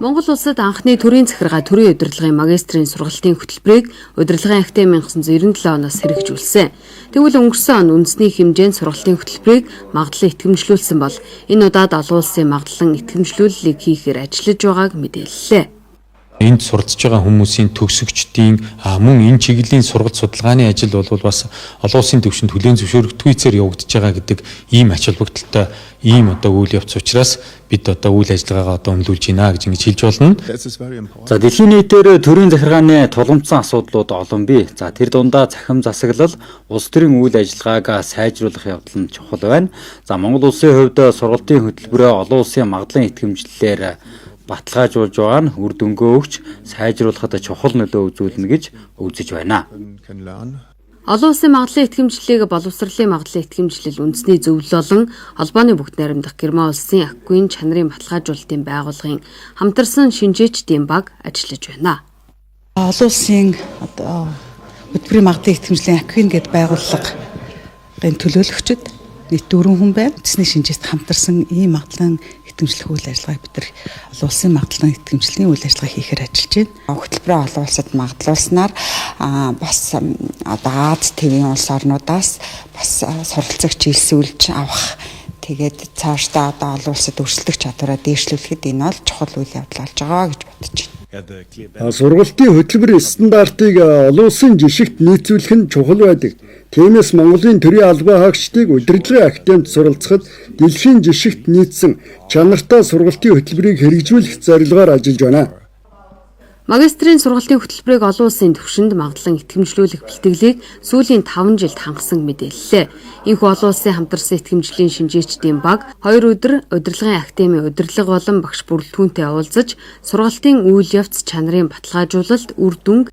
Монгол улсад анхны төрийн захиргаа төрийн удирдлагын магистрийн сургалтын хөтөлбөрийг удирдлагын актем 1997 оноос хэрэгжүүлсэн. Тэгвэл өнгөрсөн он үндэсний хэмжээнд сургалтын хөтөлбөрийг магадлан итгэмжлүүлсэн бол энэ удаад олон улсын магадлан итгэмжлүүлэлийг хийхээр ажиллаж байгааг мэдээллээ. Энд суралцж байгаа хүмүүсийн төгсөгчдийн мөн энэ чиглэлийн сургалт судалгааны ажил бол бас олон улсын түвшинд хүлээн зөвшөөрөгдөхүйцээр явагдаж байгаа гэдэг ийм ач холбогдолтой ийм үйл явц учраас бид үйл ажиллагаагаа өнлүүлж байна гэж ингэж хэлж болно. За дэлхийн нийтээр төрийн захиргааны тулгымцсан асуудлууд олон бий. За тэр дундаа захим засаглал, улс төрийн үйл ажиллагаагаа сайжруулах явдал нь чухал байна. За Монгол улсын хувьд сургалтын хөтөлбөрөө олон улсын магадлан итгэмжлэлээр баталгаажуулж байгаа нь үр дүнгээ өгч сайжруулахад чухал нөлөө үзүүлнэ гэж үзэж байна. Олон улсын магадлан итгэмжлэлийг боловсролын магадлан итгэмжлэл үндэсний зөвлөл болон холбооны бүгд найрамдах Герман улсын аквин чанарын баталгаажуулалтын байгууллагын хамтарсан шинжээчдийн баг ажиллаж байна. Олон улсын хөтөлбөрийн магадлан итгэмжлэлийн аквин гэдэг байгууллагын төлөөлөгчд нийт 4 хүн байна. Үндэсний шинжээчд хамтарсан ийм магадлан итгэмжлэх үйл ажиллагааг бид нар олон улсын магадлан итгэмжлэлийн үйл ажиллагаа хийхээр ажиллаж байна. Хөтөлбөрөө олон улсад магадлуулснаар бас Аз тивийн улс орнуудаас бас суралцагч илсүүлж авах тэгээд цаашдаа олон улсад өрсөлдөх чадвараа дээшлүүлэхэд энэ бол чухал үйл явдал болж байгаа гэж бодож байна. Сургалтын хөтөлбөр стандартыг олон улсын жишгт нийцүүлэх нь чухал байдаг. Тиймээс Монголын төрийн албан хаагчдыг удирдлагын актемд суралцахад дэлхийн жишгт нийцсэн чанартай сургалтын хөтөлбөрийг хэрэгжүүлэх зорилгоор ажиллаж байна. Магистрийн сургалтын хөтөлбөрийг олон улсын түвшинд магадлан итгэмжлүүлэх бэлтгэлийг сүүлийн 5 жилд хангасан мэдээллээ. Энэхүү олон улсын хамтарсан итгэмжлэлийн шинжээчдийн баг 2 өдөр удирдлагын актемийн удирдлага болон багш бүрэлдэхүүнтэй уулзаж сургалтын үйл явц чанарын баталгаажуулалт үр дүнг